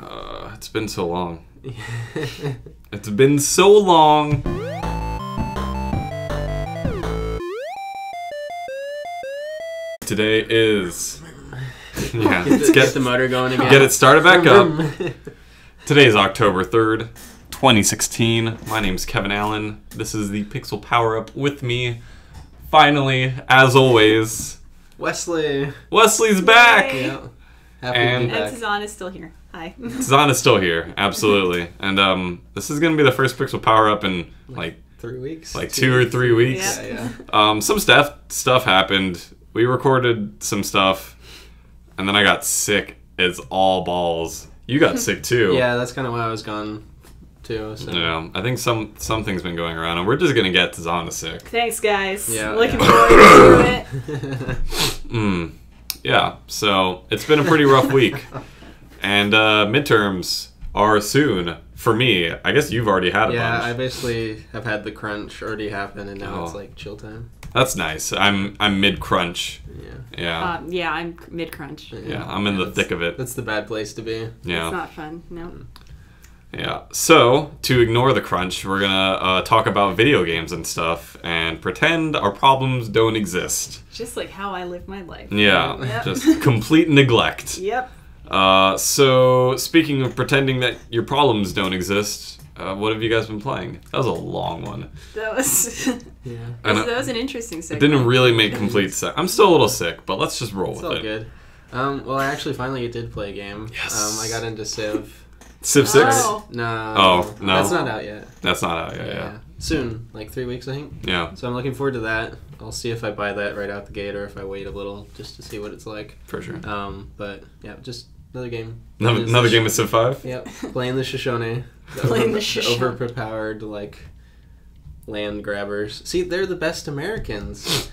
It's been so long. It's been so long. Today is... Yeah, let's get the motor going again. Get it started back up. Today is October 3rd, 2016. My name's Kevin Allen. This is the Pixel Powerup. With me, finally, as always... Wesley. Wesley's back! Yeah. Happy And- to be back. And Susanna's still here. Hi. Zana's still here, absolutely. And this is going to be the first Pixel Powerup in, like 3 weeks? like 2 or 3 weeks. Yeah. Some stuff happened. We recorded some stuff, and then I got sick as all balls. You got sick too. Yeah, that's kind of why I was gone too. So. Yeah, I think something's been going around, and we're just gonna get Zana sick. Thanks, guys. Yeah, Looking yeah. forward to it. Yeah, so it's been a pretty rough week, and midterms are soon for me. I guess you've already had a Yeah, bunch. I basically have had the crunch already happen, and now it's like chill time. That's nice. I'm mid crunch. Yeah. Yeah. I'm mid-crunch. Yeah, I'm in the thick of it. That's the bad place to be. Yeah. It's not fun, no. Yeah. So, to ignore the crunch, we're gonna talk about video games and stuff and pretend our problems don't exist. Just like how I live my life. Yeah. Yep. Just complete neglect. Yep. So, speaking of pretending that your problems don't exist, what have you guys been playing? That was a long one. That was Yeah. And that was an interesting it segment. didn't really make complete sense. I'm still a little sick, but let's just roll It's with all it. good. Well, I actually finally did play a game. Yes. I got into Civ. Civ 6? Oh. No. Oh, no. That's not out yet. That's not out yet, yeah. Soon, like 3 weeks, I think. Yeah, So I'm looking forward to that. I'll see if I buy that right out the gate or if I wait a little just to see what it's like. for sure. But yeah, just another game. Another game of Civ 5? Yep, playing the Shoshone. Playing the Shoshone. Overpowered, like, land grabbers. See, they're the best Americans.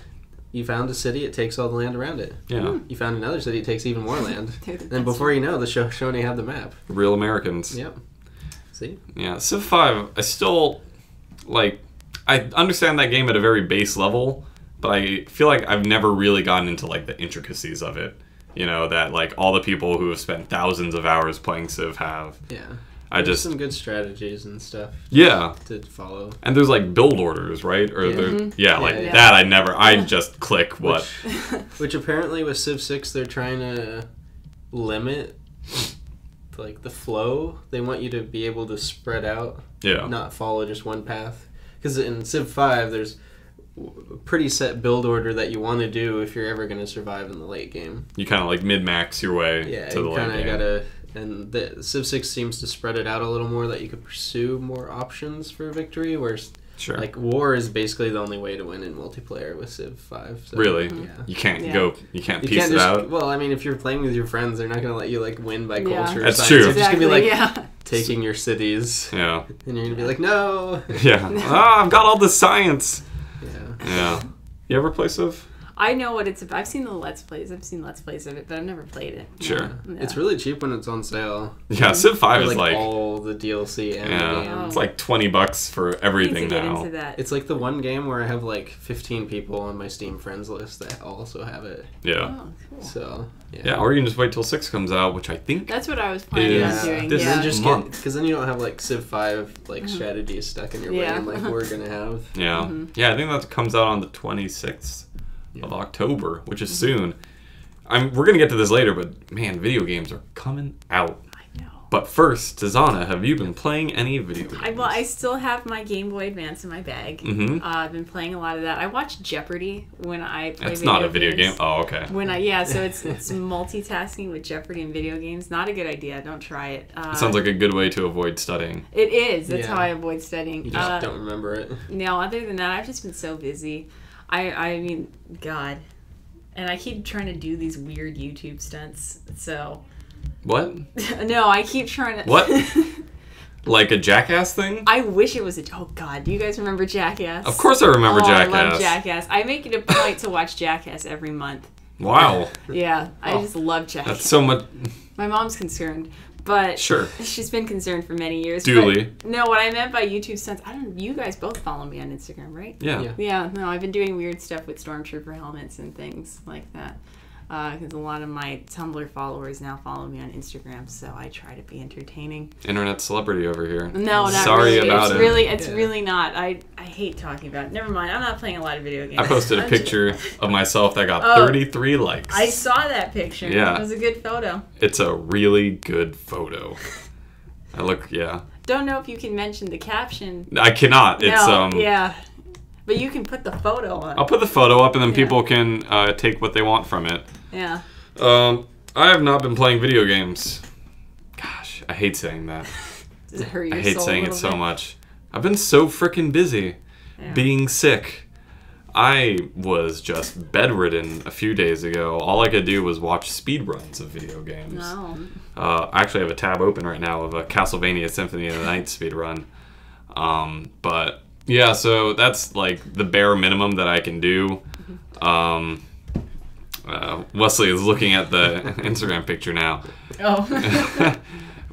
You found a city, it takes all the land around it. Yeah. You found another city, it takes even more land. They're the Then best. before you know, the Shoshone have the map. Real Americans. Yep. See? Yeah, Civ 5, I still, like, I understand that game at a very base level, but I feel like I've never really gotten into, like, the intricacies of it. You know, that, like, all the people who have spent thousands of hours playing Civ have. Yeah. I There's just, some good strategies and stuff yeah. to follow. And there's, like, build orders, right? Or Yeah. there, yeah, like, Yeah. that I just click what. Which apparently with Civ 6 they're trying to limit like the flow. They want you to be able to spread out, Yeah. not follow just one path. Because in Civ 5 there's a pretty set build order that you want to do if you're ever going to survive in the late game. You kind of, like, min-max your way Yeah, to the you late kind of game. gotta. And the Civ 6 seems to spread it out a little more, that you could pursue more options for victory, whereas Sure. like war is basically the only way to win in multiplayer with Civ 5. So, Really? Yeah. You can't Yeah. you can't You piece can't it just, out. well, I mean, if you're playing with your friends, they're not going to let you, like, win by Yeah. culture. or That's science. true. They're just going to be, like, yeah. taking your cities. Yeah. And you're going to be like, no! Yeah. I've got all the science. Yeah. Yeah. You ever play Civ? I know what it's about. I've seen the Let's Plays. I've seen Let's Plays of it, but I've never played it. Sure. Yeah. It's really cheap when it's on sale. Yeah, Civ 5 For, is like all the DLC and the yeah, game. it's like $20 for I need everything to get now. into that. It's like the one game where I have like 15 people on my Steam friends list that also have it. Yeah. Oh, cool. So, Yeah, or you can just wait till 6 comes out, which I think That's what I was planning Is on doing. this Yeah. Then just month. because then you don't have like Civ 5 like strategies stuck in your Yeah. brain like we're gonna have. yeah. Yeah, I think that comes out on the 26th of October, which is soon. We're going to get to this later, but man, video games are coming out. I know. But first, Tizana, have you been playing any video games? I still have my Game Boy Advance in my bag. Mhm. I've been playing a lot of that. I watch Jeopardy when I play It's not a video games. game. Oh, okay. So it's multitasking with Jeopardy and video games. Not a good idea. Don't try it. It sounds like a good way to avoid studying. It is. That's Yeah. how I avoid studying. You just don't remember it. No, other than that, I've just been so busy. I mean, God. And I keep trying to do these weird YouTube stunts. So, What? no, I keep trying to. What? Like a Jackass thing? I wish it was a. Oh, God. Do you guys remember Jackass? Of course I remember Jackass. I love Jackass. I make it a point to watch Jackass every month. Wow. Yeah, I Oh. just love Jackass. That's so much. My mom's concerned. But Sure. she's been concerned for many years. Duly. But, no, what I meant by YouTube stunts, I don't. You guys both follow me on Instagram, right? Yeah. Yeah. Yeah. No, I've been doing weird stuff with stormtrooper helmets and things like that. because a lot of my Tumblr followers now follow me on Instagram, so I try to be entertaining. Internet celebrity over here. No, not Sorry really. about It's really not. I hate talking about it. Never mind. I'm not playing a lot of video games. I posted a picture of myself that got 33 likes. I saw that picture. Yeah. It was a good photo. It's a really good photo. Don't know if you can mention the caption. I cannot. It's Yeah. But you can put the photo up. I'll put the photo up and then people can take what they want from it. Yeah. I have not been playing video games. Gosh, I hate saying that. Does it hurt your I hate soul saying a it little so bit? much. I've been so freaking busy being sick. I was just bedridden a few days ago. All I could do was watch speedruns of video games. No. I actually have a tab open right now of a Castlevania Symphony of the Night speedrun. But yeah, so that's like the bare minimum that I can do. Wesley is looking at the Instagram picture now. Oh.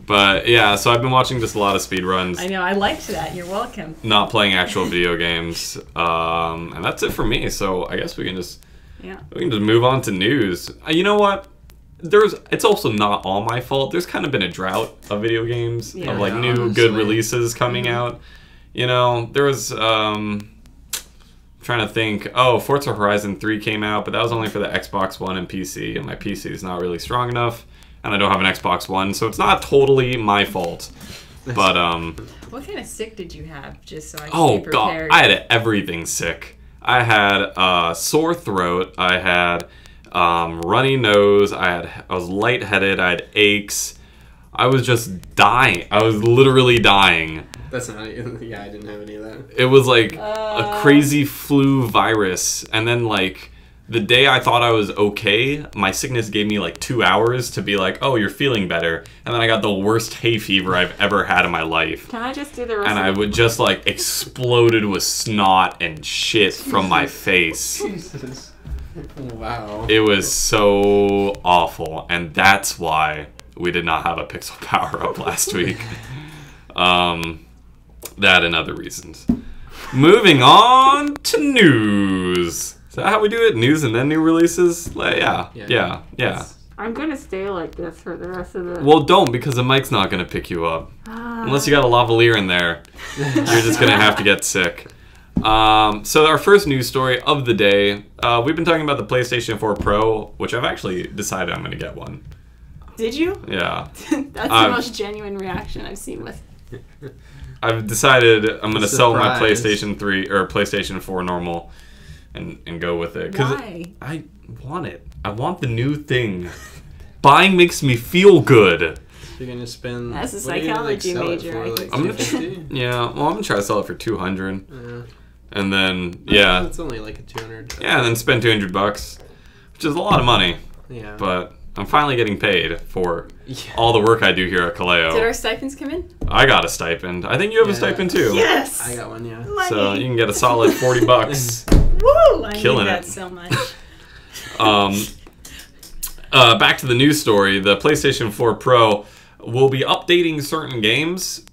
But yeah, so I've been watching just a lot of speedruns. I know. I liked that. You're welcome. Not playing actual video games. And that's it for me. So I guess we can just move on to news. You know what? It's also not all my fault. There's kind of been a drought of video games, of like new good releases coming out. You know, there was trying to think. Oh, Forza Horizon 3 came out, but that was only for the Xbox One and PC, and my PC is not really strong enough, and I don't have an Xbox One, so it's not totally my fault. But what kind of sick did you have? Just so I can oh be prepared. god, I had everything sick. I had sore throat. I had runny nose. I was lightheaded. I had aches. I was just dying. I was literally dying. That's not. Yeah, I didn't have any of that. It was like a crazy flu virus, and then like the day I thought I was okay, my sickness gave me like 2 hours to be like, oh, you're feeling better, and then I got the worst hay fever I've ever had in my life. Can I just do the rest And of I would just like exploded with snot and shit from my face. Jesus. Wow. It was so awful, and that's why we did not have a Pixel Powerup last week. That and other reasons. Moving on to news. Is that how we do it? News and then new releases? Yeah. I'm gonna stay like this for the rest of the... Well, don't, because the mic's not going to pick you up. Unless you got a lavalier in there. You're just going to have to get sick. So our first news story of the day, we've been talking about the PlayStation 4 Pro, which I've actually decided I'm going to get one. Did you? Yeah. That's the most genuine reaction I've seen with... I've decided I'm going to sell my Surprise. PlayStation 3 or PlayStation 4 normal and go with it. Why? I want it. I want the new thing. Buying makes me feel good. You're gonna spend. That's a what are you gonna, psychology sell it major, for, I like think. I'm gonna $250? Yeah, well, I'm going to try to sell it for $200. Yeah. And then, yeah. It's only like a 200. Yeah, and then spend $200, which is a lot of money. Yeah. But I'm finally getting paid for all the work I do here at Kaleo. Did our stipends come in? I got a stipend. I think you have a stipend too. Yes! I got one, yeah. Money. So you can get a solid $40. Woo! I Killing need that it. so much. Back to the news story. The PlayStation 4 Pro will be updating certain games.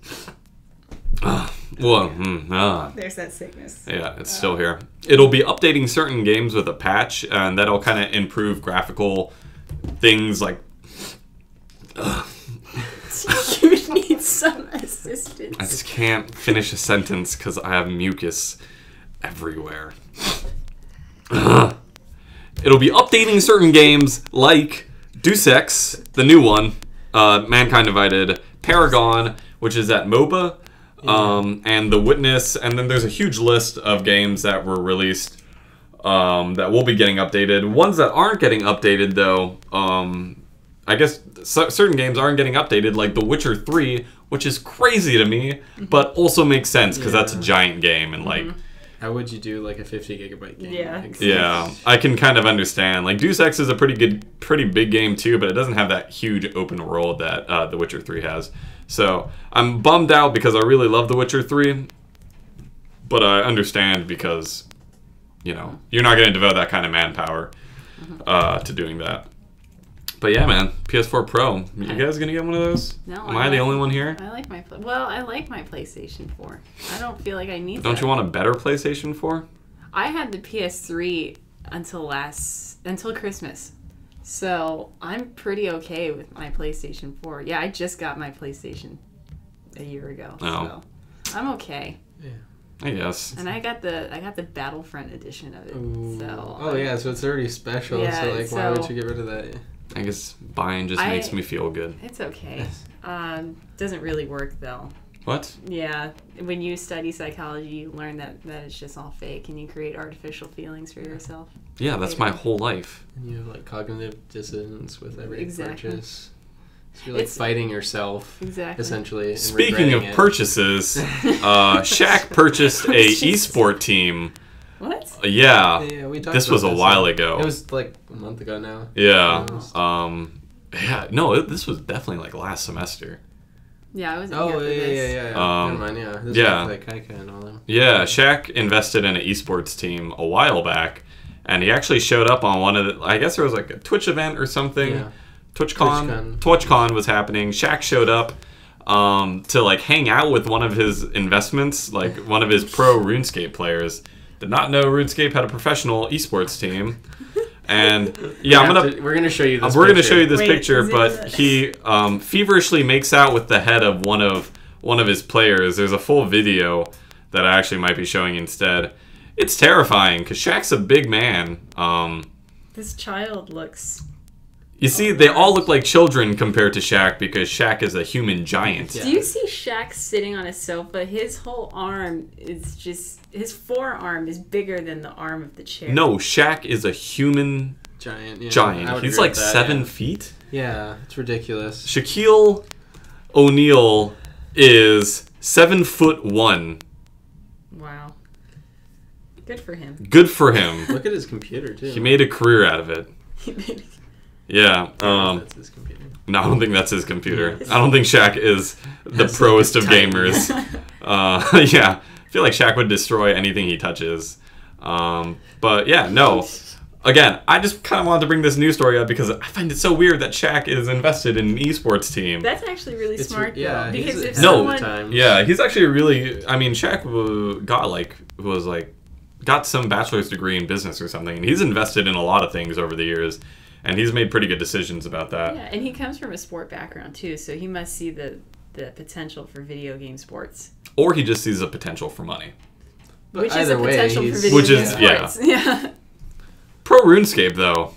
There's that sickness. Yeah, it's still here. It'll be updating certain games with a patch, and that'll kind of improve graphical things like... You need some assistance. I just can't finish a sentence because I have mucus everywhere. It'll be updating certain games like Deus Ex, the new one, Mankind Divided, Paragon, which is at MOBA, and The Witness, and then there's a huge list of games that were released that will be getting updated. Ones that aren't getting updated, though, I guess certain games aren't getting updated, like The Witcher 3, which is crazy to me, but also makes sense because that's a giant game, and like... How would you do like a 50 gigabyte game? Yeah. Yeah, I can kind of understand. Like, Deus Ex is a pretty big game too, but it doesn't have that huge open world that The Witcher 3 has. So I'm bummed out because I really love The Witcher 3, but I understand because, you know, you're not going to devote that kind of manpower to doing that. But yeah, man, PS4 Pro. You guys gonna get one of those? No. Am I the only one here? I like my... I like my PlayStation 4. I don't feel like I need Don't you want a better PlayStation 4? I had the PS3 until Christmas. So I'm pretty okay with my PlayStation 4. Yeah, I just got my PlayStation a year ago. Oh. So I'm okay. Yeah. I guess. And I got the Battlefront edition of it. Ooh. So Oh yeah, so it's already special. Yeah, so like, why so- would you get rid of that? I guess buying just makes me feel good. it's okay. Doesn't really work though. What? Yeah, when you study psychology, you learn that it's just all fake, and you create artificial feelings for yourself. Yeah, that's my whole life. And you have like cognitive dissonance with every Exactly. purchase. So you're like It's- fighting yourself, Exactly. essentially. And Speaking of regretting it. purchases, Shaq purchased a esport team. What? Yeah, Yeah, we talked this about was a this, while yeah. ago. It was like a month ago now. Yeah. Almost. Yeah. No, this was definitely like last semester. Yeah, I wasn't Oh here for this. yeah. Never mind. Yeah. This yeah. was like Kaika and all them. Yeah, Shaq invested in an esports team a while back, and he actually showed up on one of the. I guess there was like a Twitch event or something. Yeah. TwitchCon was happening. Shaq showed up to like hang out with one of his investments, like one of his pro RuneScape players. Did not know RuneScape had a professional esports team. And yeah, We're gonna show you this. we're gonna show you picture. this Wait, picture, is it but the- he feverishly makes out with the head of one of his players. There's a full video that I actually might be showing instead. It's terrifying because Shaq's a big man. This child looks. You see, they all look like children compared to Shaq because Shaq is a human giant. Yeah. Do you see Shaq sitting on a sofa? His whole arm is just. His forearm is bigger than the arm of the chair. No, Shaq is a human Giant. Yeah, I giant. would He's agree like with that, 7 feet. Yeah, it's ridiculous. Shaquille O'Neal is 7'1". Wow. Good for him. Good for him. Look at his computer too. He made a career out of it. Yeah. That's his computer. No, I don't think that's his computer. I don't think Shaq is the That's proest like of a tiny- gamers. Yeah. I feel like Shaq would destroy anything he touches. But yeah, no. Again, I just kind of wanted to bring this news story up because I find it so weird that Shaq is invested in an esports team. That's actually really It's smart, yeah, though. he's Because if ahead No. of the someone. times. Yeah, he's actually really. I mean, Shaq got some bachelor's degree in business or something, and he's invested in a lot of things over the years, and he's made pretty good decisions about that. Yeah, and he comes from a sport background, too, so he must see the potential for video game sports. Or he just sees a potential for money. But Which is a either way, potential for he's- video Which game is- yeah. sports. Yeah. Pro RuneScape though,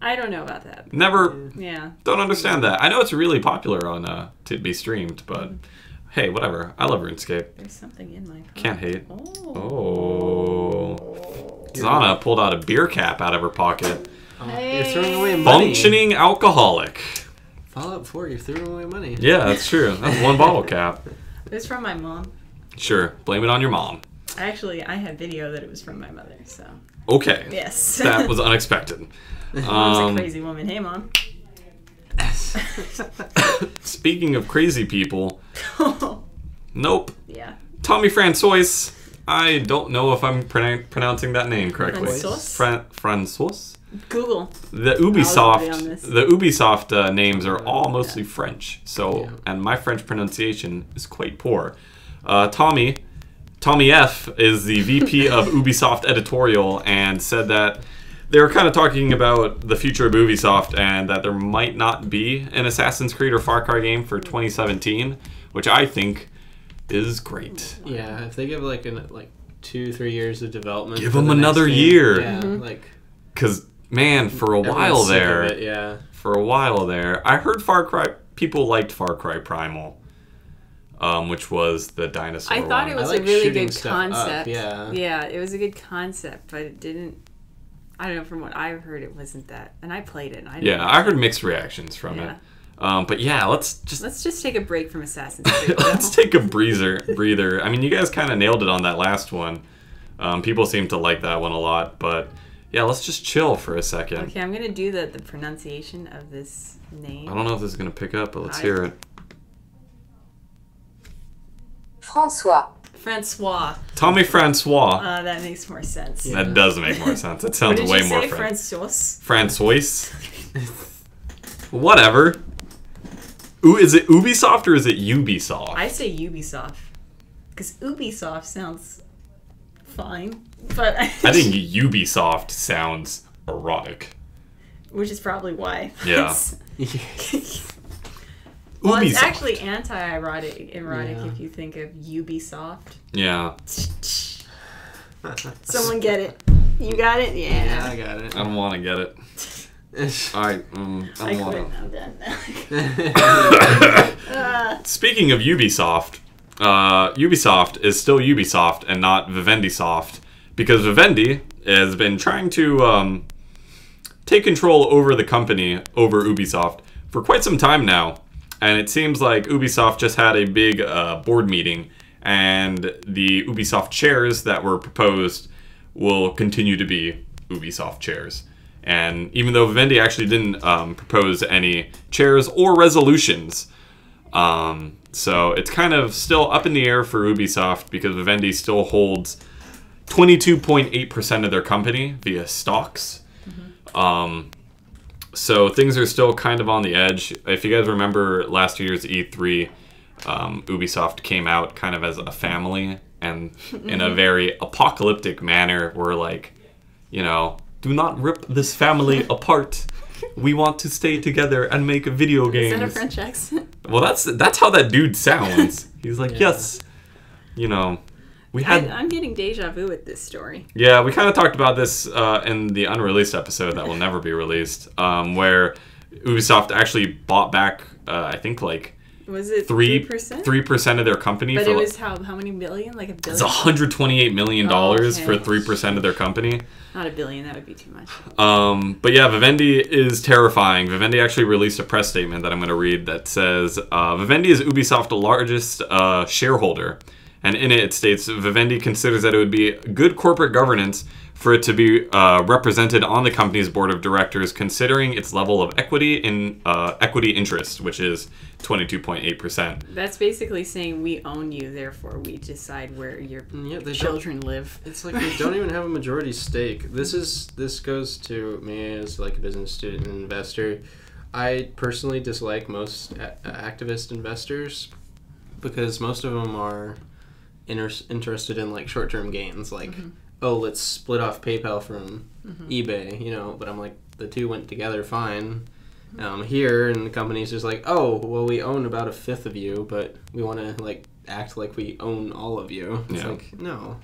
I don't know about that. never. Yeah. Don't understand that. I know it's really popular on to be streamed, but hey, whatever. I love RuneScape. There's something in my phone. Can't hate. Oh. Oh. Zana pulled out a beer cap out of her pocket. You're throwing away money. Functioning alcoholic. Fallout 4, you're throwing away money. Yeah, that's true. That's one bottle cap. It's from my mom. Sure, blame it on your mom. Actually, I had video that it was from my mother, so. Okay. Yes. That was unexpected. Mom's a crazy woman. Hey, Mom. Speaking of crazy people, nope. Yeah. Tommy Francois. I don't know if I'm pronouncing that name correctly. Francois? Francois? Google. The I'll be on Ubisoft, this. the Ubisoft names are all mostly French. So, Yeah. and my French pronunciation is quite poor. Tommy F is the VP of Ubisoft editorial and said that they were kind of talking about the future of Ubisoft and that there might not be an Assassin's Creed or Far Cry game for 2017, which I think is great. Yeah, if they give like 2-3 years of development, Give for them the next another game, year. Yeah, Mm-hmm. like Because, man, for a while everyone's sick of there, it, yeah. I heard people liked Far Cry Primal, which was the dinosaur I thought one. it was I like a really shooting good stuff up, concept. yeah. Yeah, it was a good concept, but it didn't. I don't know. From what I've heard, it wasn't that. And I played it. And I didn't Yeah, I heard mixed reactions from Yeah. it. But yeah, let's just take a break from Assassin's Creed. let's take a breather. I mean, you guys kind of nailed it on that last one. People seem to like that one a lot, but yeah, let's just chill for a second. Okay, I'm gonna do the pronunciation of this name. I don't know if this is gonna pick up, but let's I- hear it. François. Francois. Tommy Francois. That makes more sense. Yeah. That does make more sense. It What sounds did way you more say? French. Francois. Francois. Whatever. Is it Ubisoft or is it Ubisoft? I say Ubisoft because Ubisoft sounds fine, but I think Ubisoft sounds erotic. which is probably why. Yeah. Well, it's Ubisoft. actually erotic Yeah. if you think of Ubisoft. Yeah. Someone get it. You got it? Yeah, Yeah. I got it. I don't want to get it. I don't I want quit. to. I'm done. Speaking of Ubisoft, Ubisoft is still Ubisoft and not Vivendi Soft, because Vivendi has been trying to take control over the company, over Ubisoft, for quite some time now. And it seems like Ubisoft just had a big board meeting, and the Ubisoft chairs that were proposed will continue to be Ubisoft chairs. And even though Vivendi actually didn't propose any chairs or resolutions, so it's kind of still up in the air for Ubisoft, because Vivendi still holds 22.8% of their company via stocks. So things are still kind of on the edge. If you guys remember last year's E3, Ubisoft came out kind of as a family, and in a very apocalyptic manner, we're like, you know, do not rip this family apart. We want to stay together and make video games. Is that a French accent? Well, that's how that dude sounds. He's like, yes, you know, we had. I'm getting deja vu with this story. Yeah, we kind of talked about this in the unreleased episode that will never be released, where Ubisoft actually bought back, I think, like Was it 3%? 3%? 3% of their company. But for it like, was how many billion? Like a billion? it's $128 million Oh, okay. for 3% of their company. Not a billion, that would be too much. But yeah, Vivendi is terrifying. Vivendi actually released a press statement that I'm going to read that says, Vivendi is Ubisoft's largest shareholder. And in it, it states, Vivendi considers that it would be good corporate governance for it to be represented on the company's board of directors, considering its level of equity in equity interest, which is 22.8%. That's basically saying we own you, therefore we decide where your Yeah, they don't. children live. It's like they don't even have a majority stake. This goes to me as like a business student and investor. I personally dislike most activist investors because most of them are interested in like short-term gains, like oh, let's split off PayPal from eBay, you know. But I'm like, the two went together fine. Here, and the company's just like, oh, well, we own about a fifth of you, but we want to like act like we own all of you. It's Yeah. like, no.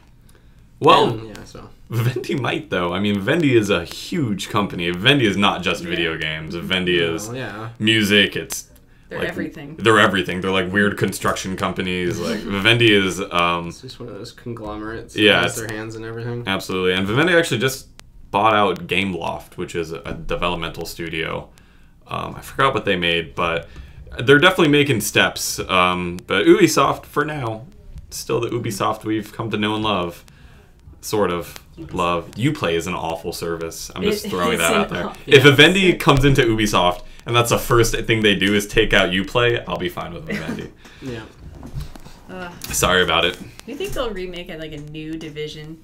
Well, And, yeah, so Vivendi might, though. I mean, Vivendi is a huge company. Vivendi is not just video games. Vivendi is yeah. music. It's They're like, everything. They're everything. They're like weird construction companies. Like Vivendi is It's just one of those conglomerates. Yeah, That has it's- their hands and everything. absolutely. And Vivendi actually just bought out Gameloft, which is a developmental studio. I forgot what they made, but they're definitely making steps. But Ubisoft, for now, still the Ubisoft we've come to know and love. Sort of love. Uplay is an awful service. I'm just throwing that out there. If Vivendi comes into Ubisoft and that's the first thing they do is take out Uplay, I'll be fine with Vivendi. Yeah. Sorry about it. Do you think they'll remake it like a new Division?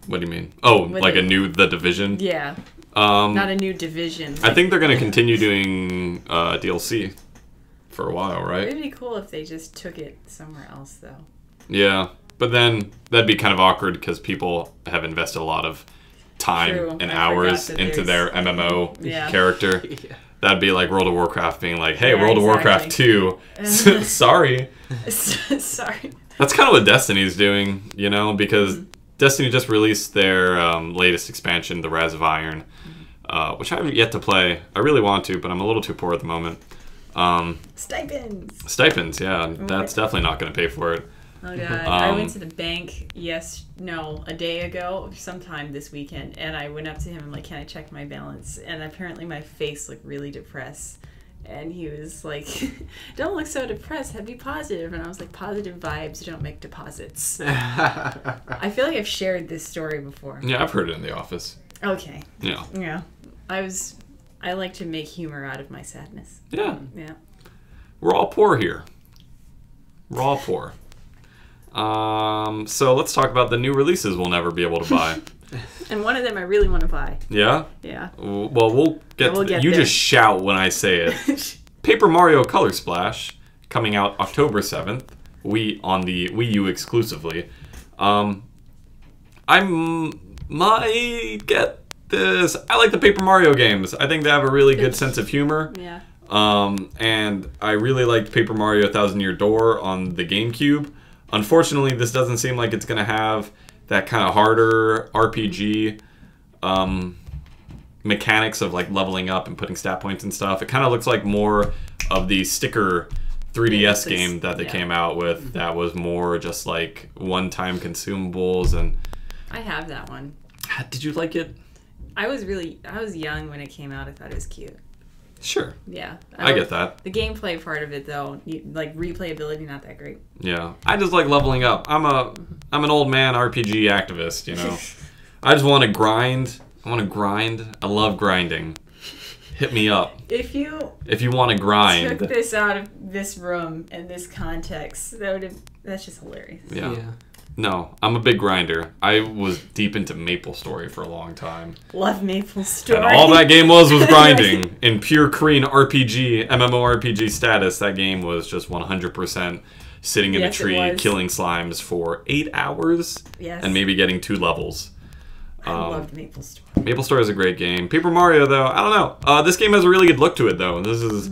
What do you mean? Oh, What like do- The Division? Yeah, Not not a new Division. I think they're going to continue doing DLC for a while, right? It'd be cool if they just took it somewhere else, though. Yeah, but then that'd be kind of awkward because people have invested a lot of time True. and I hours forgot that into their there's- MMO Yeah. character. Yeah. That'd be like World of Warcraft being like, hey, Yeah, World of Warcraft exactly. 2, sorry. Sorry. That's kind of what Destiny's doing, you know, because Destiny just released their latest expansion, the Rise of Iron, which I haven't yet to play. I really want to, but I'm a little too poor at the moment. Stipends. Stipends, yeah, that's definitely not going to pay for it. Oh god, I went to the bank a day ago, sometime this weekend, and I went up to him and like, can I check my balance? And apparently my face looked really depressed. And he was like, don't look so depressed, be positive. And I was like, positive vibes don't make deposits. I feel like I've shared this story before. Yeah, I've heard it in the office. Okay. Yeah. Yeah. I like to make humor out of my sadness. Yeah. Yeah. We're all poor here. We're all poor. So let's talk about the new releases we'll never be able to buy. And one of them I really want to buy. Yeah? Yeah. Well, we'll get, We'll get you there. just shout when I say it. Paper Mario Color Splash, coming out October 7th. On the Wii U exclusively. I might get I like the Paper Mario games. I think they have a really good sense of humor. Yeah. And I really liked Paper Mario 1000 Year Door on the GameCube. Unfortunately, this doesn't seem like it's going to have that kind of harder RPG mechanics of like leveling up and putting stat points and stuff. It kind of looks like more of the sticker 3DS game that they came out with that was more just like one-time consumables. And I have that one. did you like it? I was young when it came out. I thought it was cute. Sure. Yeah. I get that. The gameplay part of it, though, like replayability, not that great. Yeah. I just like leveling up. I'm an old man RPG activist, you know. I just want to grind. I want to grind. I love grinding. Hit me up. If you want to grind. Took this out of this room and this context, that's just hilarious. Yeah. No, I'm a big grinder. I was deep into MapleStory for a long time. Love MapleStory. And all that game was grinding. In pure Korean RPG, MMORPG status, that game was just 100% sitting in a tree, killing slimes for 8 hours, and maybe getting 2 levels. I loved MapleStory. MapleStory is a great game. Paper Mario, though, I don't know. This game has a really good look to it, though. This is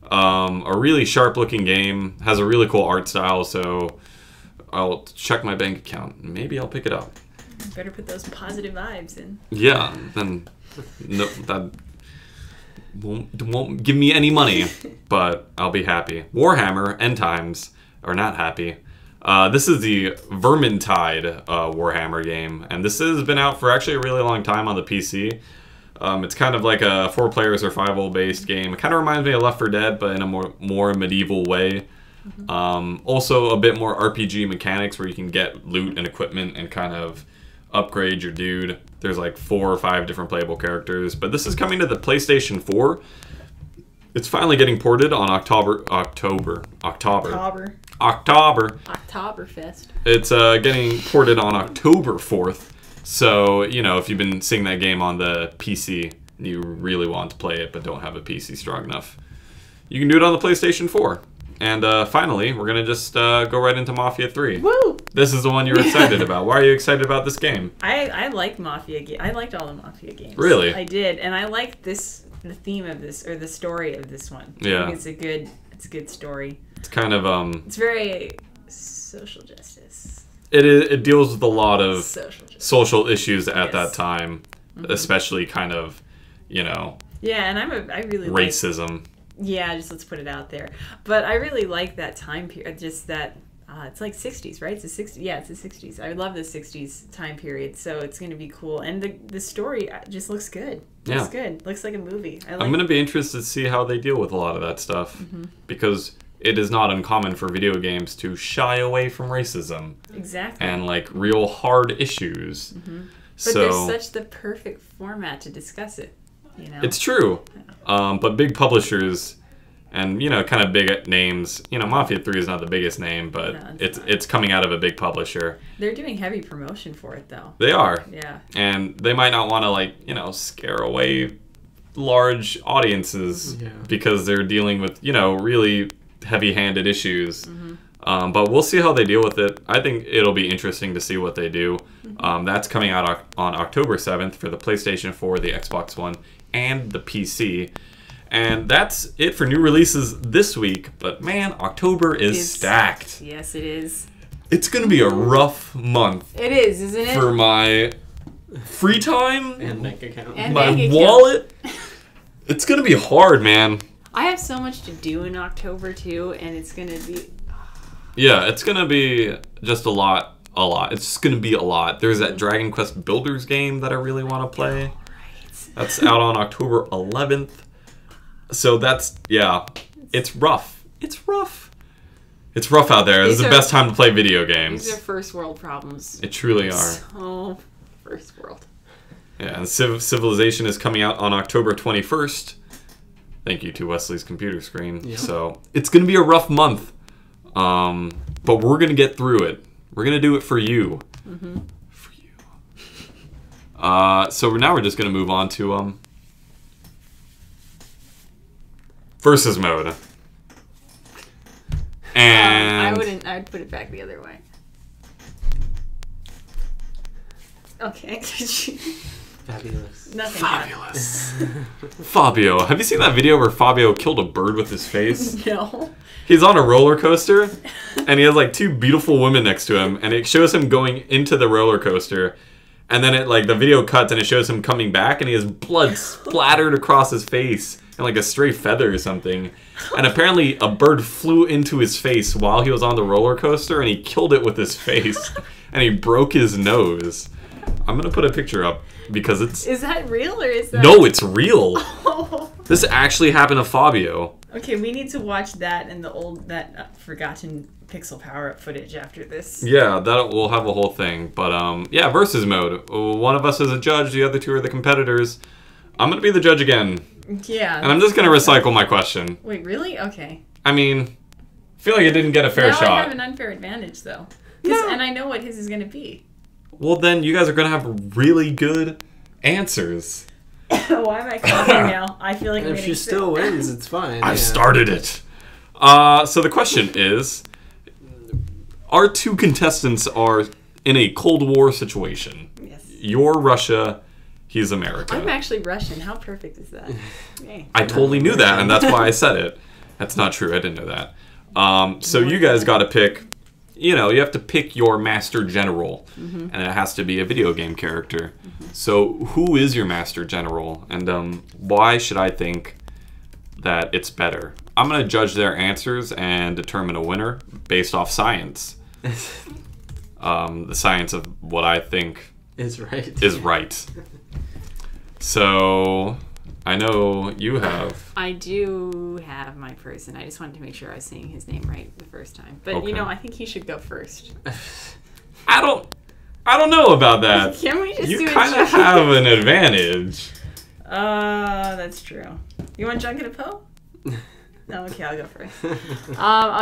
a really sharp-looking game. Has a really cool art style, so I'll check my bank account. Maybe I'll pick it up. Better put those positive vibes in. Yeah, then no, that won't give me any money, but I'll be happy. Warhammer End Times are not happy. This is the Vermintide Warhammer game, and this has been out for actually a really long time on the PC. It's kind of like a 4-player survival-based game. It kind of reminds me of Left 4 Dead, but in a more medieval way. Also a bit more RPG mechanics where you can get loot and equipment and kind of upgrade your dude. There's like 4 or 5 different playable characters, but this is coming to the PlayStation 4. It's finally getting ported on Oktoberfest. It's getting ported on October 4th. So, you know, if you've been seeing that game on the PC and you really want to play it but don't have a PC strong enough, you can do it on the PlayStation 4. And finally, we're going to just go right into Mafia 3. Woo! This is the one you're excited about. Why are you excited about this game? I like Mafia games. I liked all the Mafia games. Really? I did. And I liked the theme of this, or the story of this one. Yeah. I think it's a good story. It's kind of... it's very social justice. It deals with a lot of social issues at Yes. that time. Especially kind of, you know... Yeah, and I really racism. Yeah, just let's put it out there. But I really like that time period. Just that it's like 60s, right? It's the 60s. Yeah, it's the 60s. I love the 60s time period, so it's going to be cool. And the story just looks good. Looks good. Looks like a movie. I'm going to be interested to see how they deal with a lot of that stuff because it is not uncommon for video games to shy away from racism. Exactly. And like real hard issues. But there's such the perfect format to discuss it. You know? It's true. But big publishers and, you know, kind of big names, you know, Mafia 3 is not the biggest name, but it's coming out of a big publisher. They're doing heavy promotion for it, though. They are. Yeah. And they might not want to, like, you know, scare away large audiences because they're dealing with, you know, really heavy-handed issues. But we'll see how they deal with it. I think it'll be interesting to see what they do. That's coming out on October 7th for the PlayStation 4, the Xbox One, and the PC. And that's it for new releases this week. But man, October is stacked. Yes, it is. It's going to be a rough month. It is, isn't it? For my free time and bank account. And my bank wallet. It's going to be hard, man. I have so much to do in October, too, and it's going to be... Yeah, it's going to be just a lot. It's just going to be a lot. There's that Dragon Quest Builders game that I really want to play. That's out on October 11th. So that's, it's rough. It's rough. It's rough out there. This is the best time to play video games. These are first world problems. It truly are. So, first world. Yeah, and Civilization is coming out on October 21st. Thank you to Wesley's computer screen. Yeah. So it's going to be a rough month. But we're going to get through it. We're going to do it for you. For you. So now we're just going to move on to versus mode. And I'd put it back the other way. Okay. Fabulous. Nothing Fabulous. Fabio. Have you seen that video where Fabio killed a bird with his face? No. He's on a roller coaster, and he has like two beautiful women next to him, and it shows him going into the roller coaster, and then the video cuts and it shows him coming back, and he has blood splattered across his face and like a stray feather or something. And apparently a bird flew into his face while he was on the roller coaster, and he killed it with his face, and he broke his nose. I'm gonna put a picture up because it's... Is that real or is that... No, it's real. Oh. This actually happened to Fabio. Okay, we need to watch that and that forgotten Pixel Powerup footage after this. Yeah, we'll have a whole thing. But yeah, versus mode. One of us is a judge, the other two are the competitors. I'm gonna be the judge again. Yeah. And I'm just gonna recycle my question. Wait, really? Okay. I mean, I feel like I didn't get a fair now shot. I have an unfair advantage though. No. And I know what his is gonna be. Well, then you guys are gonna have really good answers. Why am I coughing now? I feel like I'm If getting she still sick. wins, it's fine. I've yeah. started it. So the question is, our two contestants are in a Cold War situation. Yes. You're Russia, he's America. I'm actually Russian. How perfect is that? Yay. I totally knew that, and that's why I said it. That's not true. I didn't know that. So you guys got to pick. You have to pick your master general, and it has to be a video game character. So who is your master general, and why should I think that it's better? I'm going to judge their answers and determine a winner based off science. The science of what I think Is right. is right. So I know you have... I do have my person. I just wanted to make sure I was saying his name right the first time. But Okay. I think he should go first. I don't know about that. Can we just do You a kind of junk- have an advantage. That's true. You want junk and a Poe? No, okay, I'll go first.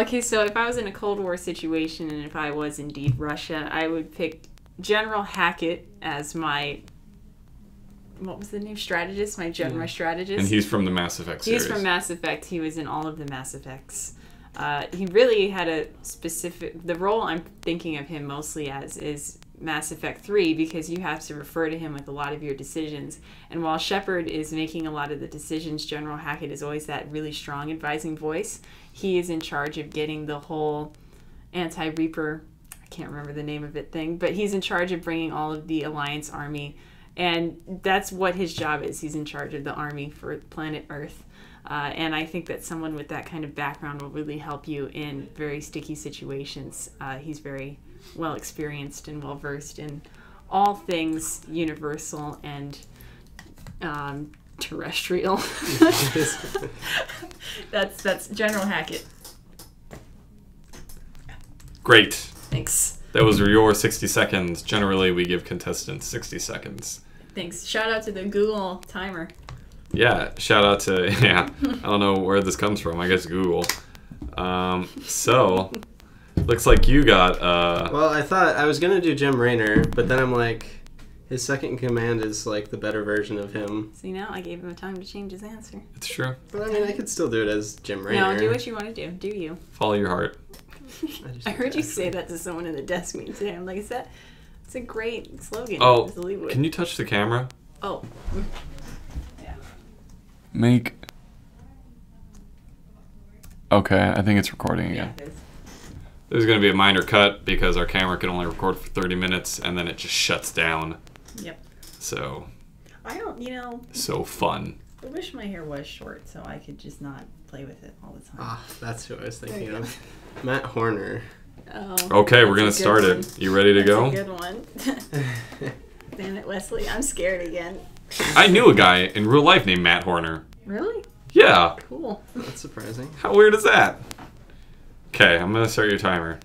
Okay, so if I was in a Cold War situation and if I was indeed Russia, I would pick General Hackett as my... What was the name? Strategist? My strategist. And he's from the Mass Effect series. He's from Mass Effect. He was in all of the Mass Effects. He really had a specific... The role I'm thinking of him mostly as is Mass Effect 3 because you have to refer to him with a lot of your decisions. And while Shepard is making a lot of the decisions, General Hackett is always that really strong advising voice. He is in charge of getting the whole anti-Reaper, I can't remember the name of it thing, but he's in charge of bringing all of the Alliance army. And that's what his job is. He's in charge of the army for planet Earth. And I think that someone with that kind of background will really help you in very sticky situations. He's very well experienced and well versed in all things universal and terrestrial. That's General Hackett. Great. Thanks. That was your 60 seconds. Generally, we give contestants 60 seconds. Thanks. Shout out to the Google timer. Yeah, shout out to, I don't know where this comes from. I guess Google. So, looks like you got... Well, I thought I was going to do Jim Raynor, but then I'm like, his second in command is like the better version of him. See, now I gave him a time to change his answer. It's true. But I mean, I could still do it as Jim Raynor. No, do what you want to do. Do you. Follow your heart. I heard you say that to someone in the desk meeting today. I'm like, is that... It's a great slogan. Oh, to lead with. can you touch the camera? Oh. Yeah. Make... Okay, I think it's recording again. Yeah, it is. There's going to be a minor cut because our camera can only record for 30 minutes and then it just shuts down. Yep. So, I don't, so fun. I wish my hair was short so I could just not play with it all the time. Ah, that's who I was thinking There you of. Matt Horner. Oh, Okay, we're going to that's a good start one. it. You ready to That's go? a good one. Damn it, Wesley. I'm scared again. I knew a guy in real life named Matt Horner. Really? Yeah. Cool. That's surprising. How weird is that? Okay, I'm going to start your timer.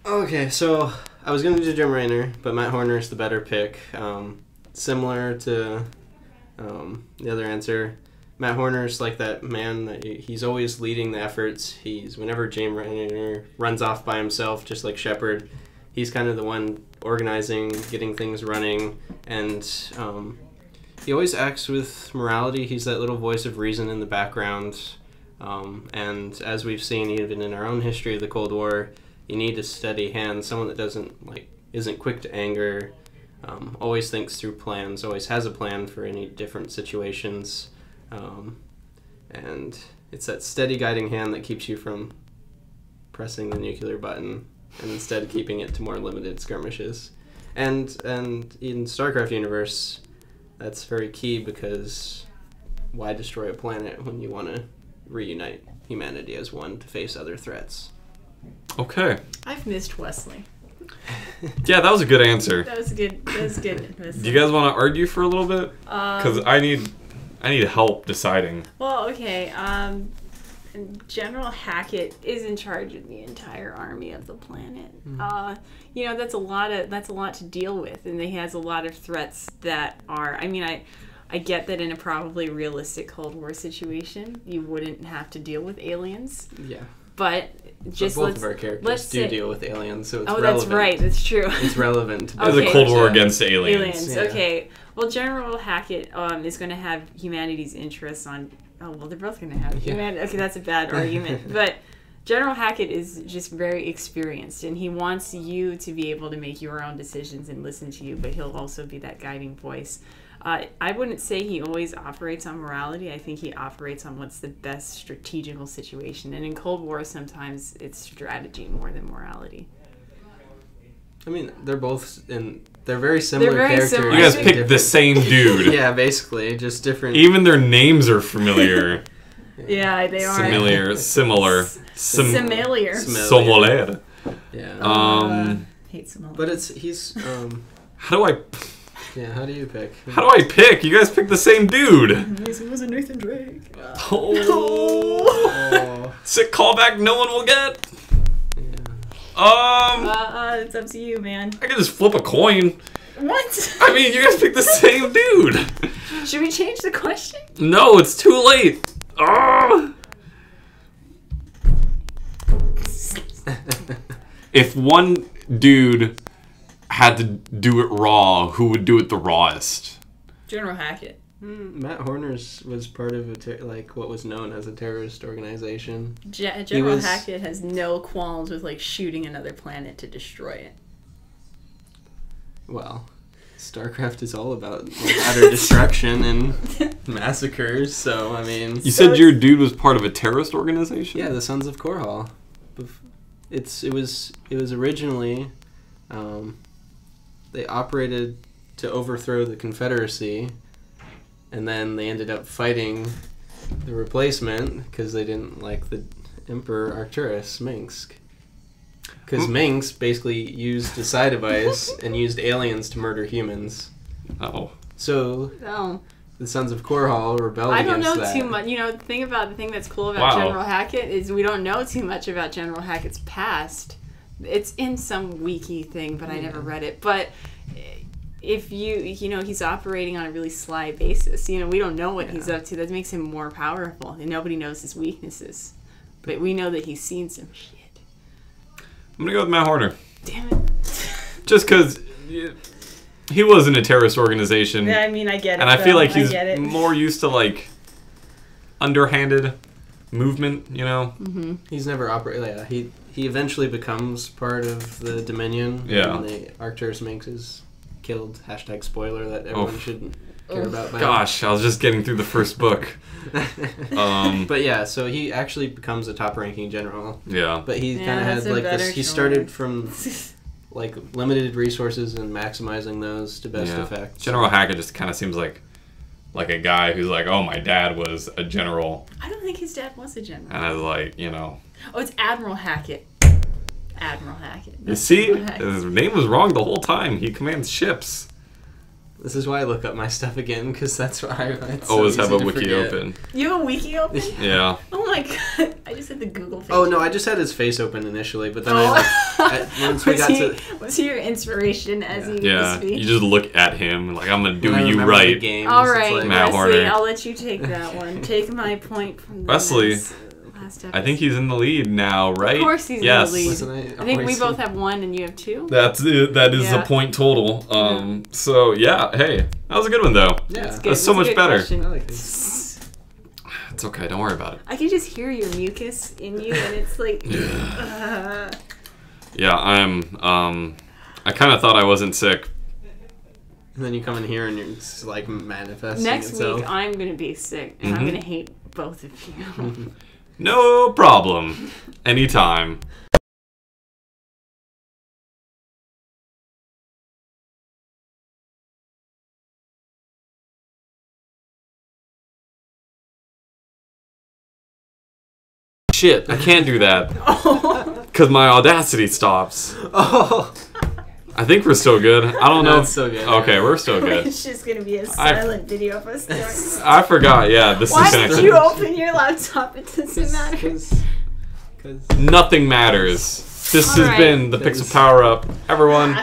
Okay, so I was going to do Jim Raynor, but Matt Horner is the better pick. Similar to the other answer. Matt Horner's like that man that he's always leading the efforts. Whenever Jim Raynor runs off by himself, just like Shepard, he's kind of the one organizing, getting things running, and he always acts with morality. He's that little voice of reason in the background. And as we've seen even in our own history of the Cold War, you need a steady hand, someone that isn't quick to anger, always thinks through plans, always has a plan for any different situations, and it's that steady guiding hand that keeps you from pressing the nuclear button, and instead keeping it to more limited skirmishes. And in StarCraft universe, that's very key, because why destroy a planet when you want to reunite humanity as one to face other threats? Okay. I've missed Wesley. Yeah, that was a good answer. That was good. Do you guys want to argue for a little bit? Because I need help deciding. Well, okay. General Hackett is in charge of the entire army of the planet. You know, that's a lot to deal with, and he has a lot of threats that are. I mean, I get that in a probably realistic Cold War situation, you wouldn't have to deal with aliens. Yeah. But just both of our characters deal with aliens, so it's relevant. That's right. That's true. It's relevant. There's a Cold War against aliens. Yeah. Okay. Well, General Hackett is going to have humanity's interests on. Oh, well, they're both going to have humanity. Okay, that's a bad argument. But General Hackett is just very experienced, and he wants you to be able to make your own decisions and listen to you, but he'll also be that guiding voice. I wouldn't say he always operates on morality. I think he operates on what's the best strategical situation. And in Cold War, sometimes it's strategy more than morality. I mean, they're very similar characters. Similar. You guys picked the same dude. Yeah, basically, just different. Even their names are familiar. Yeah, they are. Similar. Similar. Yeah. Hate similar. But he's. How do I? Yeah, how do you pick? How do I pick? You guys picked the same dude. It was a Nathan Drake. Oh. Sick callback no one will get. It's up to you, man. I could just flip a coin. What? I mean, you guys picked the same dude. Should we change the question? No, it's too late. If one dude had to do it raw, who would do it the rawest? General Hackett. Matt Horner's was part of what was known as a terrorist organization. General Hackett has no qualms with shooting another planet to destroy it. Well, StarCraft is all about utter destruction and massacres. So I mean, you said your dude was part of a terrorist organization? Yeah, the Sons of Korhal. It was originally they operated to overthrow the Confederacy. And then they ended up fighting the replacement because they didn't like the Emperor Arcturus, Minsk. Because Minsk basically used a psi device and used aliens to murder humans. Oh. So the Sons of Korhal rebelled against that. I don't know too much. You know, the thing that's cool about General Hackett is we don't know too much about General Hackett's past. It's in some wiki thing, but I never read it. But if he's operating on a really sly basis. You know, we don't know what he's up to. That makes him more powerful, and nobody knows his weaknesses. But we know that he's seen some shit. I'm gonna go with Matt Horner. Damn it. Just because he was in a terrorist organization. Yeah, I mean, I get it. And I feel like he's more used to underhanded movement. You know. Mm-hmm. He's never operated. Yeah, he eventually becomes part of the Dominion. Yeah. And the Arcturus Minx is killed. #spoiler that everyone shouldn't care about. Gosh, I was just getting through the first book. But yeah, so he actually becomes a top-ranking general. Yeah. But he kind of had this. He started from limited resources and maximizing those to best effect. General Hackett just kind of seems like a guy who's oh, my dad was a general. I don't think his dad was a general. And I was Oh, it's Admiral Hackett. Admiral Hackett. You see? His name was wrong the whole time. He commands ships. This is why I look up my stuff again, because that's why I always have a wiki open. You have a wiki open? Yeah. Oh my god. I just had the Google page. Oh no, I just had his face open initially, but then once we got to... Was he your inspiration as he used to be? You just look at him I'm going to do you right. Games, all right, Matt Wesley, Horner. I'll let you take that one. Take my point from the Wesley. I think he's in the lead now, right? Of course he's in the lead. I think we both have 1 and you have 2. That's it. That is a point total. So, yeah, hey. That was a good one, though. Yeah. That's so much better. I like this. It's okay. Don't worry about it. I can just hear your mucus in you, and it's Yeah, I kind of thought I wasn't sick And then you come in here and it's like manifesting Next itself. week, I'm going to be sick, and I'm going to hate both of you. No problem. Anytime. Shit, I can't do that. Because my Audacity stops. Oh, I think we're still good. I don't know. it's so good. Okay, we're still good. It's just going to be a silent video of us doing. I forgot, yeah, this Why is did connected. you open your laptop? It doesn't matter. Because Nothing matters. This has Alright. been the Pixel Powerup. Everyone,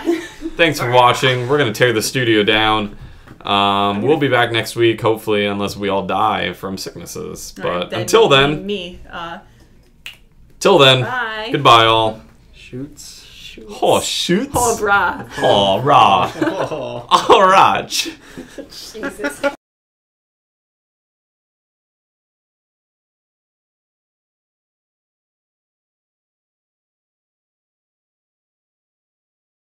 thanks for watching. We're going to tear the studio down. We'll be back next week, hopefully, unless we all die from sicknesses. But until then, till then, Bye. goodbye, all. shoots. Oh, shoots. Oh, brah. Oh, rah. Oh. All right. Jesus.